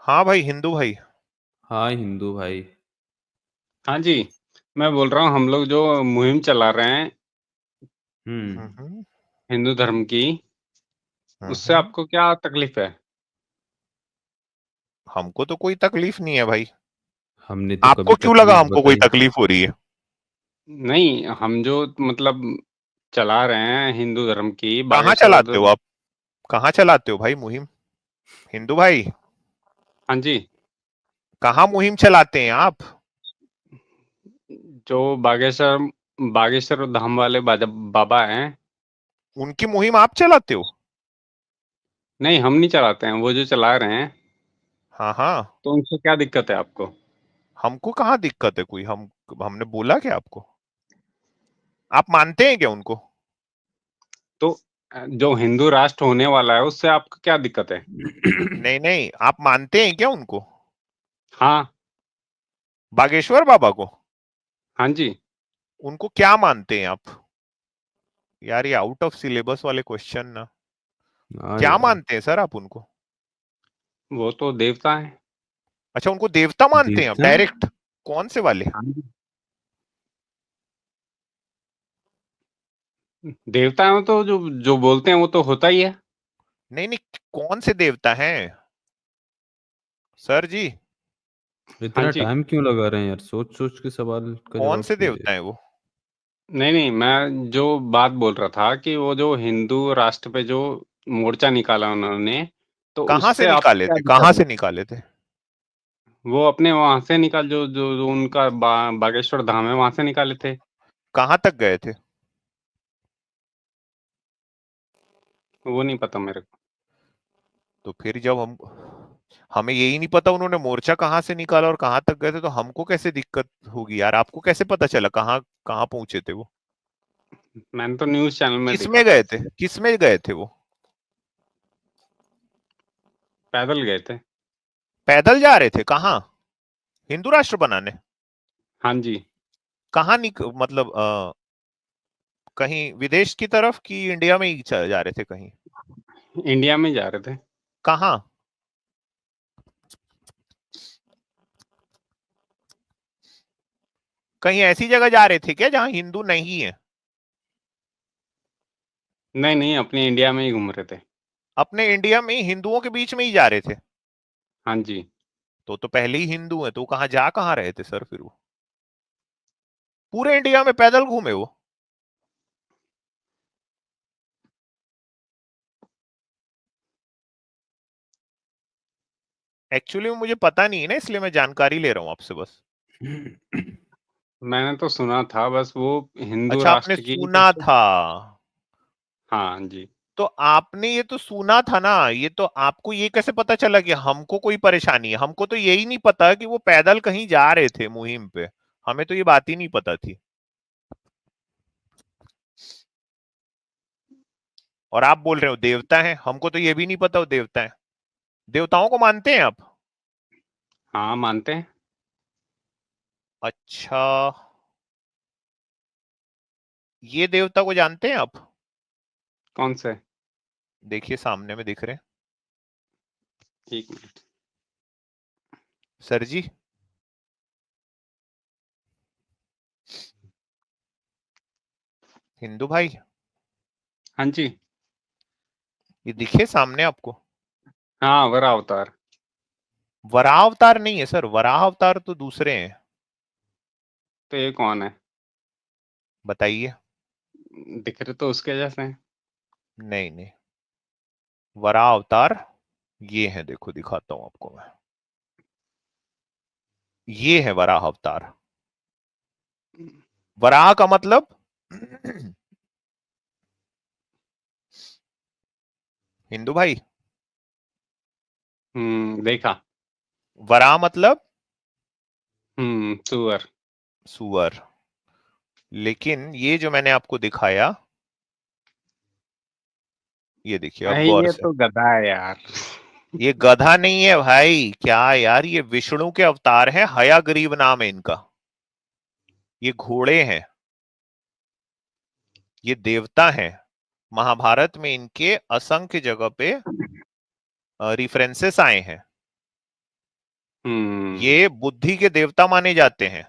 हाँ भाई, हिंदू भाई। हाँ हिंदू भाई। हाँ जी, मैं बोल रहा हूँ हम लोग जो मुहिम चला रहे हैं हम्म हिंदू धर्म की, उससे हम्म। आपको क्या तकलीफ है? हमको तो कोई तकलीफ नहीं है भाई। हमने तो आपको कभी क्यों लगा तकलीफ हमको कोई बताई। तकलीफ हो रही है? नहीं, हम जो मतलब चला रहे हैं हिंदू धर्म की कहाँ बागेश्वर चलाते हो आप? कहाँ चलाते हो भाई मुहिम? हिंदू भाई, हाँ जी, कहाँ मुहिम चलाते हैं आप? जो बागेश्वर बागेश्वर धाम वाले बाबा हैं। उनकी मुहिम आप चलाते हो? नहीं, हम नहीं चलाते हैं, वो जो चला रहे हैं। हाँ हाँ। तो उनसे क्या दिक्कत है आपको? हमको कहाँ दिक्कत है कोई? हमने बोला क्या आपको? आप मानते हैं क्या उनको? तो जो हिंदू राष्ट्र होने वाला है उससे आपको क्या दिक्कत है? नहीं नहीं, आप मानते हैं क्या उनको? हाँ। बागेश्वर बाबा को? हाँ जी। उनको क्या मानते हैं आप? यार, ये आउट ऑफ सिलेबस वाले क्वेश्चन ना। हाँ क्या यार। मानते हैं सर आप उनको? वो तो देवता है। अच्छा, उनको देवता मानते हैं आप देवता। डायरेक्ट? कौन से वाले? हाँ जी। देवता है तो जो जो बोलते हैं वो तो होता ही है। नहीं नहीं, कौन से देवता हैं सर जी? हाँ इतना जी। टाइम क्यों लगा रहे हैं यार, सोच सोच के सवाल का कौन जवाब से क्यों दे देवता हैं वो? नहीं नहीं, मैं जो बात बोल रहा था कि वो जो हिंदू राष्ट्र पे जो मोर्चा निकाला उन्होंने, तो कहाँ से उससे आपको निकाले क्या थे? कहाँ दिक्कत से है? निकाले थे? वो अपने वहां से निकाल जो उनका बागेश्वर धाम है वहां से निकाले थे। कहाँ तक गए थे? वो नहीं पता मेरे को। तो फिर जब हमें यही नहीं पता उन्होंने मोर्चा कहाँ से निकाला और कहाँ तक गए थे, तो हमको कैसे दिक्कत होगी यार? आपको कैसे पता चला कहाँ कहाँ पहुंचे थे वो? मैंने तो न्यूज चैनल में किस देखा में था गए थे? इसलिए। किस में गए थे वो? पैदल गए थे। पैदल जा रहे थे कहाँ? हिंदू राष्ट्र बनाने? हाँ जी। कहाँ मतलब कहीं विदेश की तरफ कि इंडिया में ही जा रहे थे कहीं? इंडिया में जा रहे थे। कहाँ? कहीं ऐसी जगह जा रहे थे क्या जहाँ हिंदू नहीं है? नहीं नहीं, अपने इंडिया में ही घूम रहे थे। अपने इंडिया में ही हिंदुओं के बीच में ही जा रहे थे? हाँ जी। तो पहले ही हिंदू है तो वो कहाँ रहे थे सर फिर वो? पूरे इंडिया में पैदल घूमे वो? एक्चुअली मुझे पता नहीं है ना, इसलिए मैं जानकारी ले रहा हूँ आपसे बस। मैंने तो सुना था बस वो हिंदू अच्छा, आपने राष्ट्र की सुना था? हाँ जी। तो आपने ये तो सुना था ना, ये तो आपको ये कैसे पता चला कि हमको कोई परेशानी है? हमको तो यही नहीं पता कि वो पैदल कहीं जा रहे थे मुहिम पे। हमें तो ये बात ही नहीं पता थी। और आप बोल रहे हो देवता है, हमको तो ये भी नहीं पता वो देवता है। देवताओं को मानते हैं आप? हाँ, मानते हैं। अच्छा, ये देवता को जानते हैं आप? कौन से? देखिए, सामने में दिख रहे हैं। एक मिनट। सर जी, हिंदू भाई, हाँ जी। ये दिखे सामने आपको? हाँ, वरा अवतार। वराह अवतार नहीं है सर, वराह अवतार तो दूसरे हैं। तो ये कौन है? बताइए। दिख रहे तो उसके जैसे हैं। नहीं नहीं, वराह अवतार ये है, देखो दिखाता हूं आपको मैं। ये है वराह अवतार। वराह का मतलब हिंदू भाई, देखा। वराह मतलब सुअर। सुअर। लेकिन ये जो मैंने आपको दिखाया, ये देखिए अब अरे गौर ये से। तो गधा है यार। ये गधा नहीं है भाई, क्या यार, ये विष्णु के अवतार हैं, हयाग्रीव नाम है इनका। ये घोड़े हैं, ये देवता हैं। महाभारत में इनके असंख्य जगह पे रेफरेंसेस आए हैं। ये बुद्धि के देवता माने जाते हैं,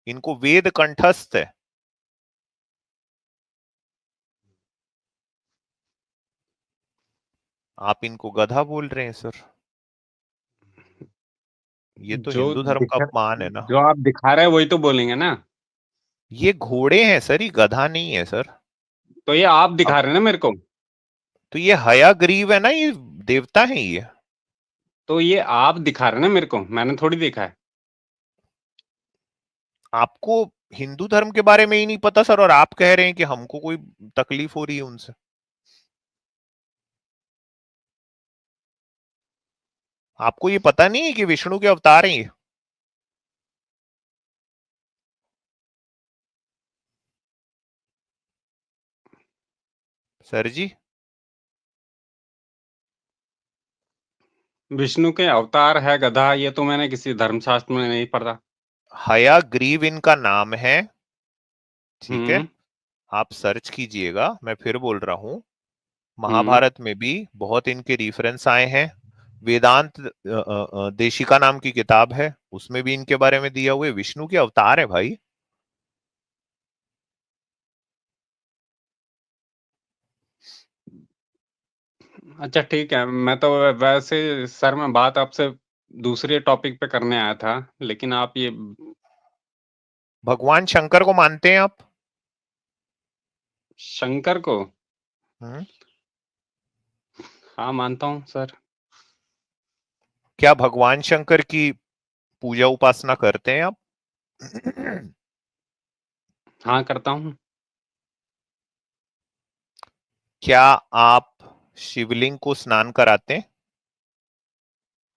इनको वेद कंठस्थ है। आप इनको गधा बोल रहे हैं सर, ये तो जो हिंदू धर्म का अपमान है ना। जो आप दिखा रहे हैं वही तो बोलेंगे ना। ये घोड़े हैं सर, ये गधा नहीं है सर। तो ये आप दिखा अब रहे हैं ना मेरे को। तो ये हयाग्रीव है ना, ये देवता है ये। तो ये आप दिखा रहे हैं ना मेरे को, मैंने थोड़ी देखा है। आपको हिंदू धर्म के बारे में ही नहीं पता सर, और आप कह रहे हैं कि हमको कोई तकलीफ हो रही है उनसे। आपको ये पता नहीं है कि विष्णु के अवतार हैं ये? सर जी, विष्णु के अवतार है गधा, ये तो मैंने किसी धर्मशास्त्र में नहीं पढ़ा। हयाग्रीव इनका नाम है, ठीक है। हम्म आप सर्च कीजिएगा, मैं फिर बोल रहा हूं। हम्म महाभारत में भी बहुत इनके रेफरेंस आए हैं। वेदांत देशिका नाम की किताब है, उसमें भी इनके बारे में दिया हुआ है। विष्णु के अवतार है भाई। अच्छा ठीक है, मैं तो वैसे सर मैं बात आपसे दूसरे टॉपिक पे करने आया था, लेकिन आप ये भगवान शंकर को मानते हैं आप? शंकर को, हम्म? हाँ मानता हूँ सर। क्या भगवान शंकर की पूजा उपासना करते हैं आप? हाँ करता हूँ। क्या आप शिवलिंग को स्नान कराते हैं?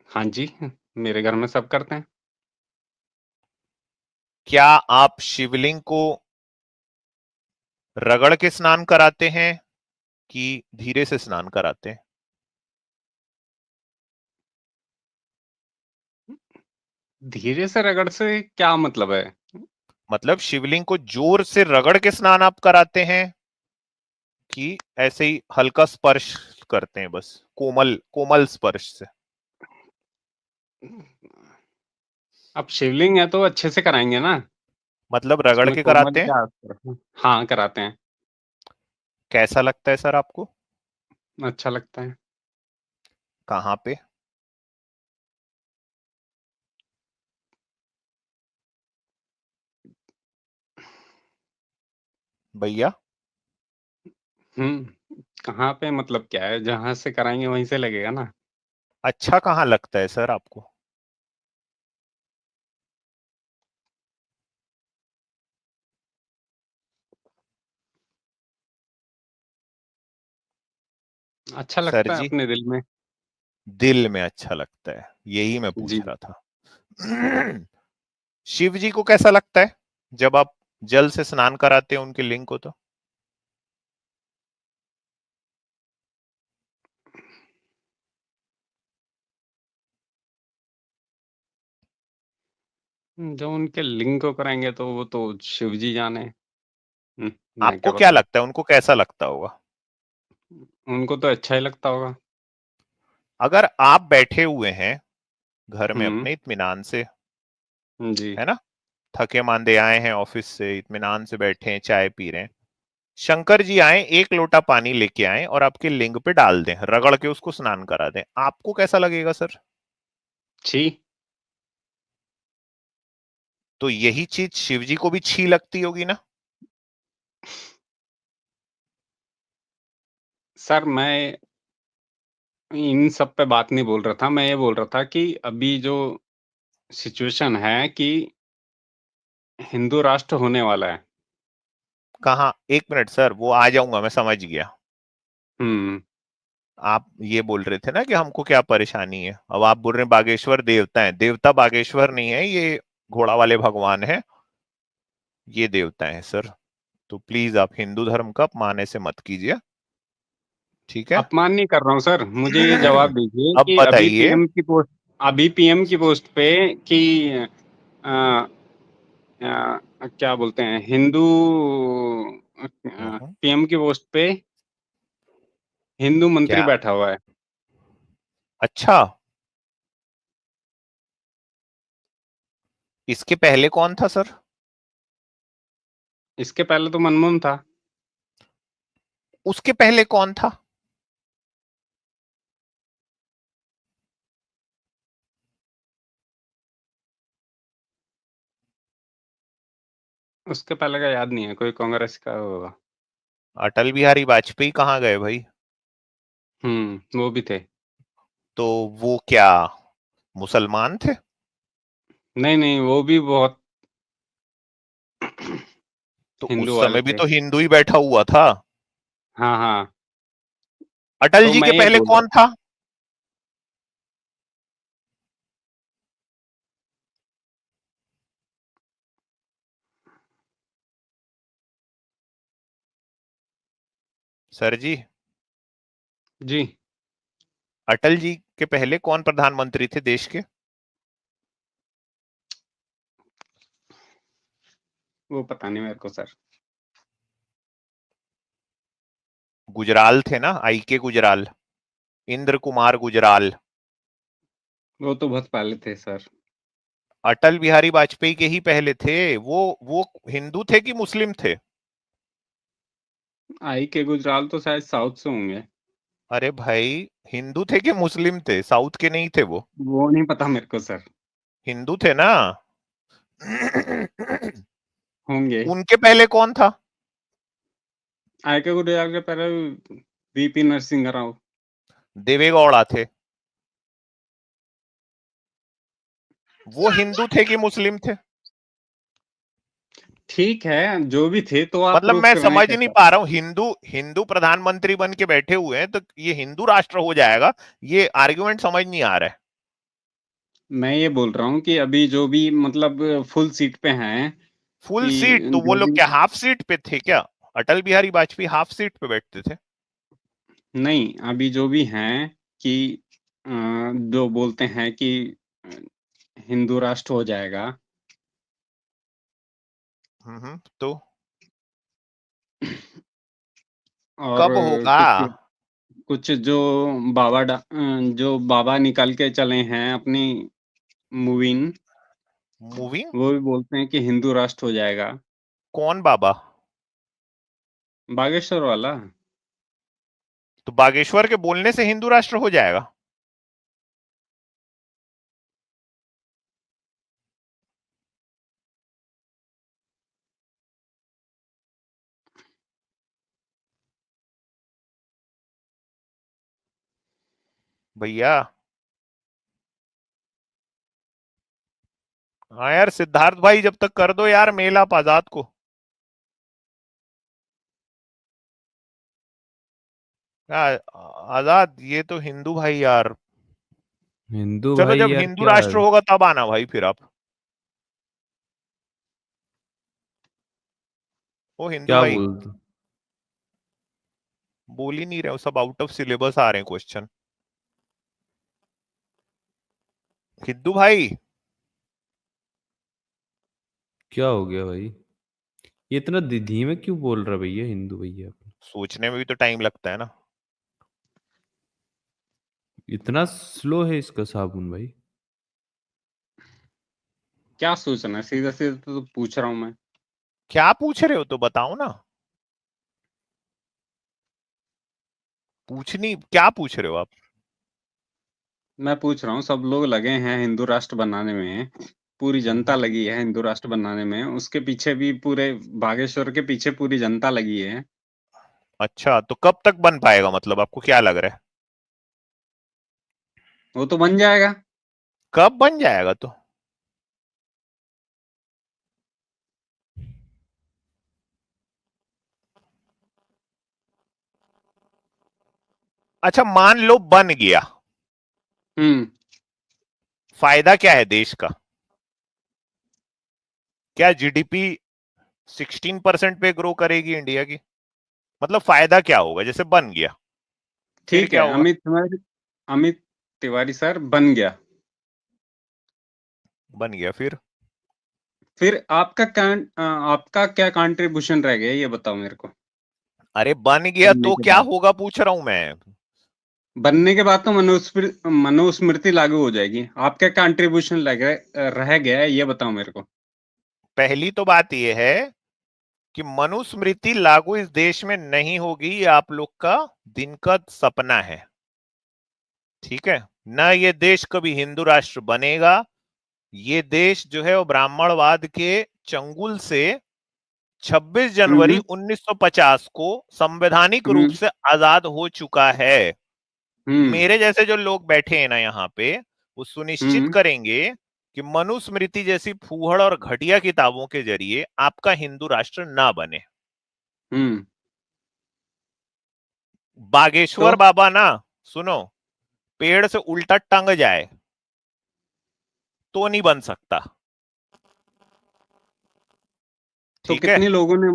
हाँ जी, मेरे घर में सब करते हैं। क्या आप शिवलिंग को रगड़ के स्नान कराते हैं कि धीरे से स्नान कराते हैं? धीरे से रगड़ से क्या मतलब है? मतलब शिवलिंग को जोर से रगड़ के स्नान आप कराते हैं कि ऐसे ही हल्का स्पर्श करते हैं, बस कोमल कोमल स्पर्श से? अब शिवलिंग है तो अच्छे से कराएंगे ना, मतलब रगड़ उसमें के कोमल कराते हैं। क्या असर है? हाँ कराते हैं। कैसा लगता है सर आपको? अच्छा लगता है। कहाँ पे? भैया, कहाँ पे मतलब क्या है, जहाँ से कराएंगे वहीं से लगेगा ना। अच्छा कहाँ लगता है सर आपको? अच्छा सर लगता है जी, अपने दिल में। दिल में अच्छा लगता है, यही मैं पूछ जी। रहा था। शिव जी को कैसा लगता है जब आप जल से स्नान कराते हैं उनके लिंग को? तो जो उनके लिंग को कराएंगे तो वो तो शिव जी जाने। मैं आपको क्या क्या बताऊं। लगता है उनको कैसा लगता होगा? उनको तो अच्छा ही लगता होगा। अगर आप बैठे हुए हैं घर में हम्म अपने इत्मीनान से, जी। है ना, थके मांदे आए हैं ऑफिस से, इत्मीनान से बैठे हैं, चाय पी रहे हैं, शंकर जी आए, एक लोटा पानी लेके आए और आपके लिंग पे डाल दें, रगड़ के उसको स्नान करा दें, आपको कैसा लगेगा सर? छी। तो यही चीज शिव जी को भी छी लगती होगी ना? सर मैं इन सब पे बात नहीं बोल रहा था, मैं ये बोल रहा था कि अभी जो सिचुएशन है कि हिंदू राष्ट्र होने वाला है। कहाँ, एक मिनट सर, वो आ जाऊंगा, मैं समझ गया। हम्म आप ये बोल रहे थे ना कि हमको क्या परेशानी है, अब आप बोल रहे हैं बागेश्वर देवता है। देवता बागेश्वर नहीं है, ये घोड़ा वाले भगवान है, ये देवता है सर। तो प्लीज आप हिंदू धर्म का अपमान ऐसे मत कीजिए, ठीक है? अपमान नहीं कर रहा हूँ सर, मुझे ये जवाब दीजिए अब कि बताइए। अभी पीएम की पोस्ट पे कि अ, क्या बोलते हैं, हिंदू हम्म, पीएम की पोस्ट पे हिंदू मंत्री क्या? बैठा हुआ है। अच्छा, इसके पहले कौन था सर? इसके पहले तो मनमोहन था। उसके पहले कौन था? उसके पहले का याद नहीं है, कोई कांग्रेस का होगा। अटल बिहारी वाजपेयी कहाँ गए भाई? वो भी थे। तो वो क्या मुसलमान थे? नहीं नहीं, वो भी बहुत तो हिंदू उस वाले समय भी थे। तो हिंदू ही बैठा हुआ था। हाँ हाँ। अटल तो जी मैं के ये पहले बोल कौन रहा था? सर जी, जी, अटल जी के पहले कौन प्रधानमंत्री थे देश के? वो पता नहीं मेरे को सर। गुजराल थे ना, आई के गुजराल, इंद्र कुमार गुजराल। वो तो बहुत पहले थे सर। अटल बिहारी वाजपेयी के ही पहले थे। वो हिंदू थे कि मुस्लिम थे? आई के गुजराल तो शायद साउथ से होंगे। अरे भाई, हिंदू थे कि मुस्लिम थे? साउथ के नहीं थे वो। वो नहीं पता मेरे को सर। हिंदू थे ना। होंगे। उनके पहले कौन था? आई के गुजराल के पहले वीपी नरसिंह राव। देवेगौड़ा थे। वो हिंदू थे कि मुस्लिम थे? ठीक है, जो भी थे, तो आप मतलब प्रूफ मैं कराएं समझ नहीं कैसा। पा रहा हूँ, हिंदू हिंदू प्रधानमंत्री बन के बैठे हुए हैं तो ये हिंदू राष्ट्र हो जाएगा? ये आर्गुमेंट समझ नहीं आ रहा है। मैं ये बोल रहा हूँ कि अभी जो भी मतलब फुल सीट पे हैं फुल सीट कि तो वो जो लोग भी। क्या हाफ सीट पे थे क्या? अटल बिहारी वाजपेयी हाफ सीट पे बैठते थे। नहीं, अभी जो भी हैं कि जो बोलते हैं कि अ, हिंदू राष्ट्र हो जाएगा। तो और कब होगा? कुछ कुछ जो बाबा निकाल के चले हैं अपनी मुवीन, मूविंग? वो भी बोलते हैं कि हिंदू राष्ट्र हो जाएगा। कौन बाबा? बागेश्वर वाला। तो बागेश्वर के बोलने से हिंदू राष्ट्र हो जाएगा? भैया, हाँ यार सिद्धार्थ भाई, जब तक कर दो यार मेल आप आजाद को। यार आजाद, ये तो हिंदू भाई यार। हिंदू चलो भाई जब यार हिंदू क्या? राष्ट्र होगा तब आना भाई फिर आप। ओ हिंदू क्या भाई, बोल? बोल ही नहीं रहे हो, सब आउट ऑफ सिलेबस आ रहे हैं क्वेश्चन। हिंदू भाई, क्या हो गया भाई? ये इतना धीमे क्यों बोल रहा भैया, हिंदू भैया? सोचने में भी तो टाइम लगता है ना। इतना स्लो है इसका साबुन भाई? क्या सोचना है, सीधा सीधा तो पूछ रहा हूँ मैं। क्या पूछ रहे हो तो बताओ ना। पूछनी क्या पूछ रहे हो आप? मैं पूछ रहा हूँ, सब लोग लगे हैं हिंदू राष्ट्र बनाने में, पूरी जनता हम्म। लगी है हिंदू राष्ट्र बनाने में, उसके पीछे भी पूरे बागेश्वर के पीछे पूरी जनता लगी है। अच्छा, तो कब तक बन पाएगा, मतलब आपको क्या लग रहा है? वो तो बन जाएगा। कब बन जाएगा तो? अच्छा मान लो बन गया, हम्म। फायदा क्या है देश का? क्या जीडीपी 16% पे ग्रो करेगी इंडिया की? मतलब फायदा क्या होगा जैसे बन गया? फिर ठीक क्या है, होगा? अमित तिवारी सर बन गया। बन गया फिर आपका क्या कंट्रीब्यूशन रह गया, ये बताओ मेरे को। अरे बन गया बनने तो के क्या बाद होगा पूछ रहा हूं मैं। बनने के बाद तो मनुस्मृति लागू हो जाएगी। आपका कंट्रीब्यूशन रह गया है, ये बताओ मेरे को। पहली तो बात यह है कि मनुस्मृति लागू इस देश में नहीं होगी, ये आप लोग का दिन का सपना है, ठीक है ना। ये देश कभी हिंदू राष्ट्र बनेगा। ये देश जो है वो ब्राह्मणवाद के चंगुल से 26 जनवरी हम्म 1950 को संवैधानिक रूप हम्म से आजाद हो चुका है। हम्म मेरे जैसे जो लोग बैठे हैं ना यहाँ पे, वो सुनिश्चित हम्म करेंगे कि मनुस्मृति जैसी फूहड़ और घटिया किताबों के जरिए आपका हिंदू राष्ट्र ना बने। हम्म तो बागेश्वर बाबा ना, सुनो, पेड़ से उल्टा टंग जाए तो नहीं बन सकता, तो ठीक है। कितने लोगों ने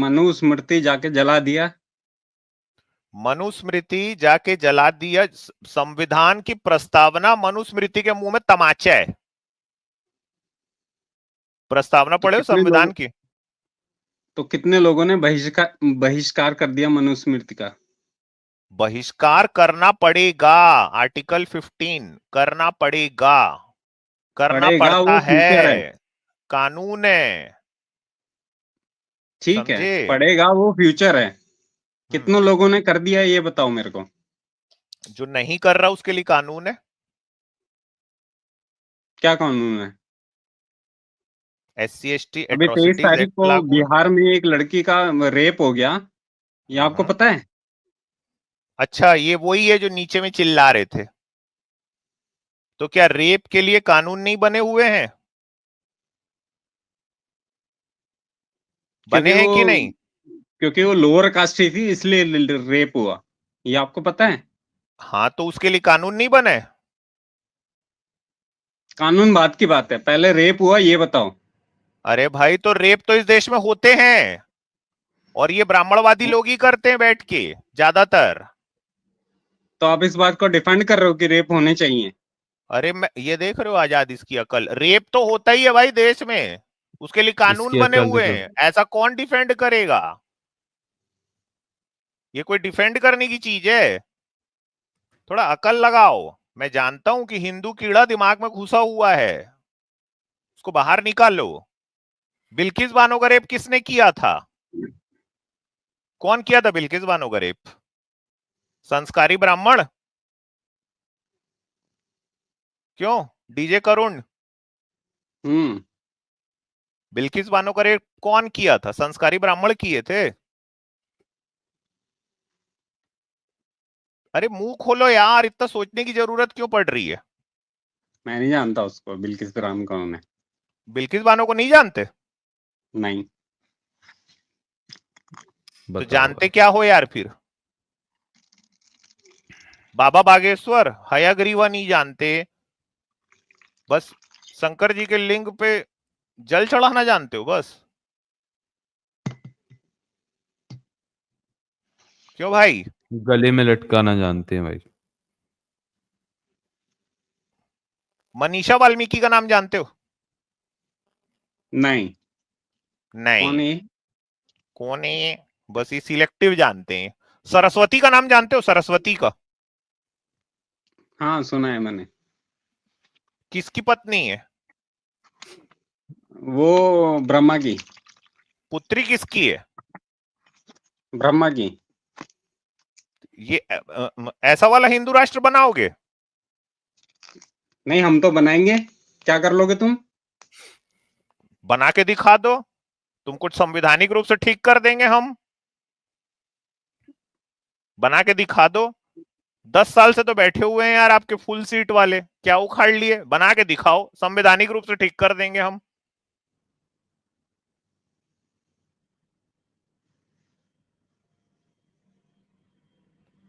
मनुस्मृति जाके जला दिया? मनुस्मृति जाके जला दिया। संविधान की प्रस्तावना मनुस्मृति के मुंह में तमाचा है। प्रस्तावना तो पढ़े हो कितने संविधान लोगों की? तो कितने लोगों ने बहिष्कार कर दिया मनुस्मृति का? बहिष्कार करना पड़ेगा। आर्टिकल 15 करना पड़ेगा, करना पड़ेगा, पड़ता वो है, फ्यूचर है। कानून है, ठीक है, समझे। पड़ेगा, वो फ्यूचर है। हम्म कितनों लोगों ने कर दिया, ये बताओ मेरे को। जो नहीं कर रहा उसके लिए कानून है। क्या कानून है? SC ST अभी 23 एट्रोसिटीज तारीख एक्ट को लागू है। बिहार में एक लड़की का रेप हो गया, ये आपको हम्म। पता है? अच्छा, ये वही है जो नीचे में चिल्ला रहे थे। तो क्या रेप के लिए कानून नहीं बने हुए हैं? बने क्योंकि हैं वो कि नहीं? क्योंकि वो लोअर कास्ट ही थी, इसलिए रेप हुआ, ये आपको पता है? हाँ, तो उसके लिए कानून नहीं बने। कानून बात की बात है, पहले रेप हुआ, ये बताओ। अरे भाई, तो रेप तो इस देश में होते हैं, और ये ब्राह्मणवादी लोग ही करते हैं बैठ के ज्यादातर। तो आप इस बात को डिफेंड कर रहे हो कि रेप होने चाहिए? अरे मैं ये देख रहे हो आजाद, इसकी अकल। रेप तो होता ही है भाई देश में, उसके लिए कानून इसकी बने अकल हुए देखो। हैं। ऐसा कौन डिफेंड करेगा? ये कोई डिफेंड करने की चीज है? थोड़ा अकल लगाओ। मैं जानता हूं कि हिंदू कीड़ा दिमाग में घुसा हुआ है, उसको बाहर निकालो। बिल्किस बानो का रेप किसने किया था? कौन किया था बिल्किस बानो का रेप? संस्कारी ब्राह्मण? क्यों? डीजे करुण? हम्म बिल्किस बानो का रेप कौन किया था? संस्कारी ब्राह्मण किए थे। अरे मुंह खोलो यार, इतना सोचने की जरूरत क्यों पड़ रही है? मैं नहीं जानता उसको, बिल्किस राम कौन है? बिल्किस बानो को नहीं जानते? नहीं। तो बताओ जानते भाई। क्या हो यार फिर? बाबा बागेश्वर हयाग्रीवा नहीं जानते, बस शंकर जी के लिंग पे जल चढ़ाना जानते हो बस। क्यों भाई? गले में लटकाना जानते हैं भाई। मनीषा वाल्मीकि का नाम जानते हो? नहीं। कौन नहीं। है? कौन है ये? बस ये सिलेक्टिव जानते हैं। सरस्वती का नाम जानते हो? सरस्वती का हाँ, सुना है मैंने। किसकी पत्नी है? वो ब्रह्मा की। पुत्री किसकी है? ब्रह्मा की। ये ऐसा वाला हिंदू राष्ट्र बनाओगे? नहीं, हम तो बनाएंगे। क्या कर लोगे तुम? बना के दिखा दो, तुम कुछ संवैधानिक रूप से ठीक कर देंगे हम। बना के दिखा दो। 10 साल से तो बैठे हुए हैं यार आपके फुल सीट वाले, क्या उखाड़ लिए? बना के दिखाओ, संवैधानिक रूप से ठीक कर देंगे हम।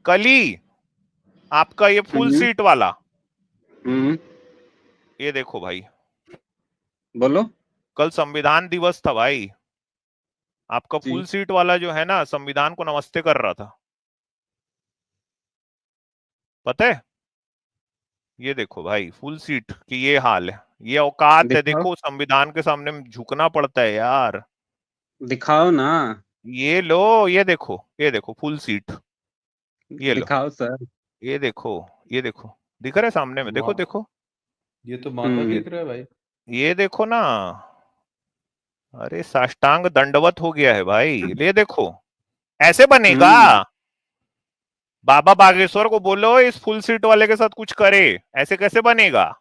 कली आपका ये फुल हम्म सीट वाला, हम्म, ये देखो भाई, बोलो। कल संविधान दिवस था भाई। आपका जी। फुल सीट वाला जो है ना, संविधान को नमस्ते कर रहा था, पता है? ये देखो भाई, फुल सीट की ये हाल है। ये औकात है, दिखाओ, देखो संविधान के सामने में झुकना पड़ता है यार। दिखाओ ना। ये लो, ये देखो, ये देखो फुल सीट। ये लो, दिखाओ सर। ये देखो, ये देखो, दिख रहा है सामने में, देखो वाह, देखो, ये तो माता हम्म दिख रहा है भाई। ये देखो ना। अरे साष्टांग दंडवत हो गया है भाई, ये देखो, ऐसे बनेगा। हम्म बाबा बागेश्वर को बोलो इस फुल सीट वाले के साथ कुछ करे, ऐसे कैसे बनेगा?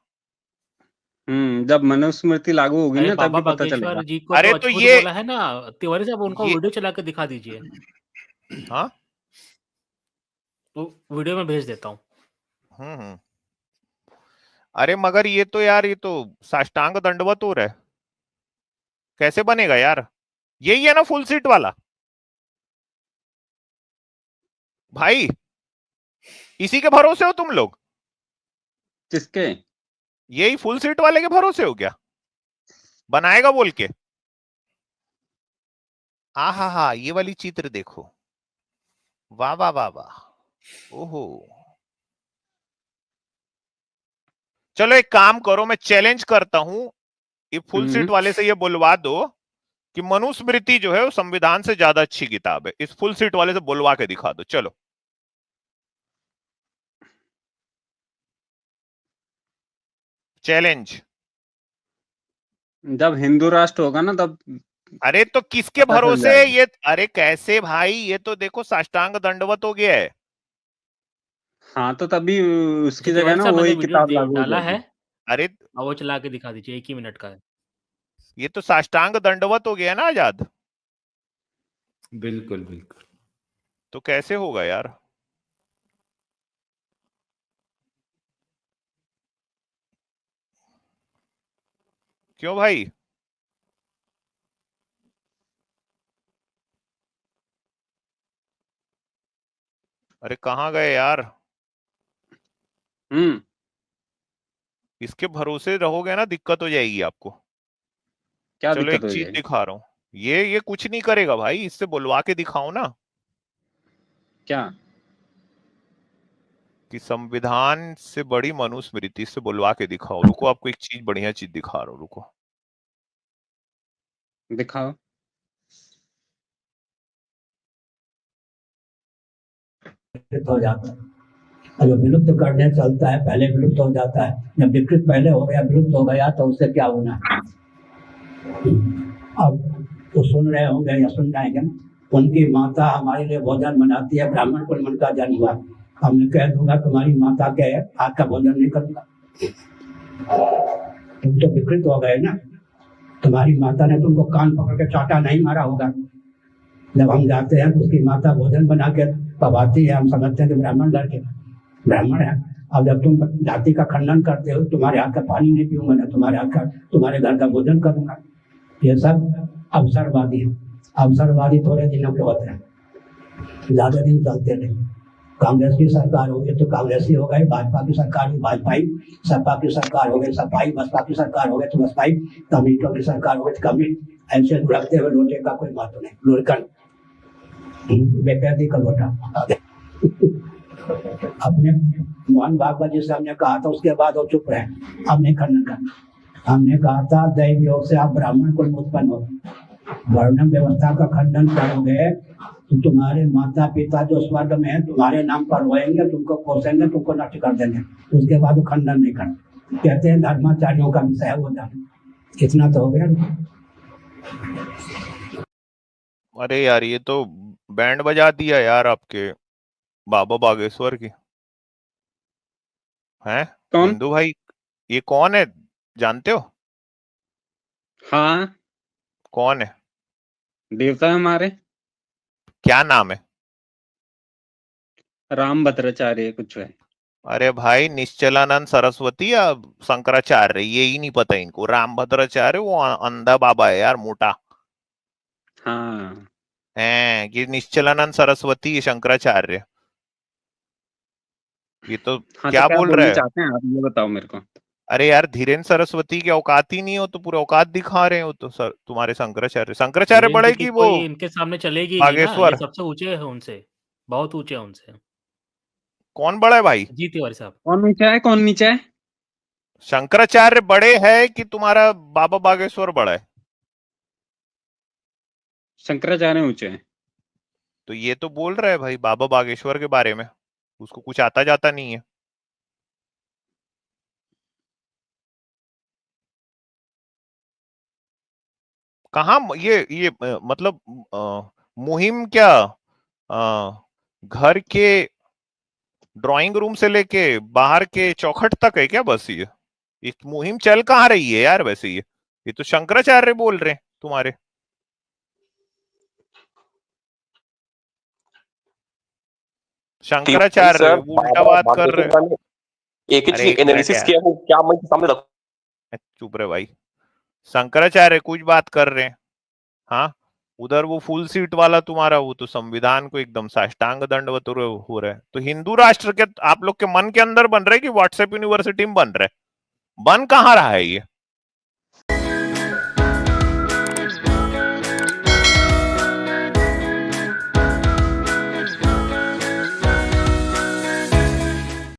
जब मनुस्मृति लागू होगी अरे ना बाबा तभी पता बागेश्वर चलेगा। जी को अरे तो तो अछूत ये बोला है ना तिवारी साहब, उनका वीडियो चला के दिखा दीजिए। हाँ, तो वीडियो में भेज देता हूँ। हम्म। अरे मगर ये तो यार, ये तो साष्टांग दंडवत हो रहा है, कैसे बनेगा यार? यही है ना फुल सीट वाला भाई? इसी के भरोसे हो तुम लोग? किसके? यही फुल सीट वाले के भरोसे हो क्या? बनाएगा बोल के? हा, ये वाली चित्र देखो, वाह वाह वाह वाह, ओहो। चलो एक काम करो, मैं चैलेंज करता हूं, ये फुल सीट वाले से ये बुलवा दो कि मनुस्मृति जो है वो संविधान से ज्यादा अच्छी किताब है। इस फुल सीट वाले से बुलवा के दिखा दो, चलो। चैलेंज। जब हिंदू राष्ट्र होगा ना तब अरे तो किसके पता चल भरोसे जाएगा। ये? अरे कैसे भाई, ये तो देखो साष्टांग दंडवत हो गया है। हाँ तो तभी अच्छा उसकी जगह तिवारी ना साहब, मैंने वही वीडियो किताब लागू हो डाला है, जाएगी। अरे वो चला के दिखा दीजिए, 1 ही मिनट का है। ये तो साष्टांग दंडवत हो गया ना आजाद, बिल्कुल बिल्कुल। तो कैसे होगा यार? क्यों भाई? अरे कहाँ गए यार? हम्म इसके भरोसे रहोगे ना दिक्कत हो जाएगी आपको। क्या चलो दिक्कत एक हो चीज जाएगी? दिखा रहा हूँ, ये कुछ नहीं करेगा भाई, इससे बुलवा के दिखाओ ना क्या? कि संविधान से बड़ी मनुस्मृति, से बुलवा के दिखाओ। रुको, आपको एक चीज, बढ़िया चीज दिखा रहा हूँ, रुको। दिखाओ। हो जाता है, और जो विलुप्त करने चलता है पहले विलुप्त हो जाता है। जब विकृत पहले हो गया, विलुप्त हो गया, तो उससे क्या होना है? अब तो सुन रहे होंगे या सुन रहे हैं, उनकी माता हमारे लिए भोजन बनाती है, ब्राह्मण कुल में उनका जन्म हुआ, हमने कह दूंगा तुम्हारी माता के हाथ का भोजन नहीं करूंगा, तुम तो विकृत हो गए ना। तुम्हारी माता ने तुमको कान पकड़ के चाटा नहीं मारा होगा। जब हम जाते हैं तो उसकी माता भोजन बना के पवाती है, हम समझते हैं कि ब्राह्मण लड़के ब्राह्मण है। अब जब तुम जाति का खंडन करते हो, तुम्हारे हाथ का पानी नहीं पीऊंगा ना, तुम्हारे हाथ का, तुम्हारे घर का भोजन करूंगा। ये सब अवसरवादी है। अवसरवादी थोड़े दिनों के होते हैं, ज्यादा दिन चलते नहीं। कांग्रेस की सरकार होगी तो कांग्रेसी हो गई, भाजपा की सरकार हुई भाजपाई, सपा की सरकार हो गई सपाई, बसपा की सरकार हो गई तो बसपाई, कम्युनिस्टों की सरकार हो गई तो कम्युनिस्ट। ऐसे लुढ़कते हुए लोटे का कोई महत्व नहीं। लुढ़कन बेकैदी का लोटा। अपने मोहन भागवत जी से हमने कहा था, उसके बाद वो चुप रहे, हमने खंडन कर। हमने कहा था दैव योग से आप ब्राह्मण कुल में उत्पन्न हो, वर्णन व्यवस्था का खंडन करोगे तो तुम्हारे माता पिता जो स्वर्ग में है तुम्हारे नाम पर रोएंगे, तुमको कोसेंगे, तुमको नष्ट कर देंगे। उसके बाद वो खंडन नहीं कर। कहते हैं धर्माचार्यों का विषय है वो जाने। इतना तो हो गया। अरे यार ये तो बैंड बजा दिया यार आपके बाबा बागेश्वर की। हैं कौन? हिंदू भाई, ये कौन है, जानते हो? हाँ, कौन है? देवता हमारे क्या नाम है? राम भद्राचार्य कुछ है। अरे भाई निश्चलानंद सरस्वती या शंकराचार्य, ये ही नहीं पता इनको। राम भद्राचार्य वो अंधा बाबा है यार, मोटा हाँ है। ये निश्चलानंद सरस्वती, ये शंकराचार्य। ये तो हाँ, तो क्या क्या बोल रहा बोलना है? चाहते हैं आप ये बताओ मेरे को। अरे यार धीरेन्द्र सरस्वती की औकात ही नहीं हो तो पूरे औकात दिखा रहे हो तो सर, तुम्हारे शंकराचार्य धीरेन्द्र बड़े जी की की वो कोई इनके सामने चलेगी ही नहीं ना, ये बागेश्वर। सबसे ऊंचे है उनसे, बहुत ऊंचे है उनसे। कौन बड़ा है भाई? जी तिवारी साहब। कौन नीचा है, कौन नीचा है? शंकराचार्य बड़े है कि तुम्हारा बाबा बागेश्वर बड़ा है? शंकराचार्य ऊंचे हैं। तो ये तो बोल रहा है भाई बाबा बागेश्वर के बारे में। उसको कुछ आता जाता नहीं है। कहाँ ये मतलब मुहिम क्या घर के ड्राइंग रूम से लेके बाहर के चौखट तक है क्या? बस ये मुहिम चल कहाँ रही है यार? वैसे ये तो शंकराचार्य बोल रहे हैं तुम्हारे। शंकराचार्य सर वो उल्टा बात कर रहे हैं। एक ही अरे चीज एक मिनट एनालिसिस यार, किया वो क्या मैं सामने रखूं? चुप रहे भाई। शंकराचार्य कुछ बात कर रहे हैं, हाँ। उधर वो फुल सीट वाला तुम्हारा वो तो संविधान को एकदम साष्टांग दंडवत हो रहा है। तो हिंदू राष्ट्र के आप लोग के मन के अंदर बन रहे कि व्हाट्सएप यूनिवर्सिटी में बन रहे? बन कहाँ रहा है ये?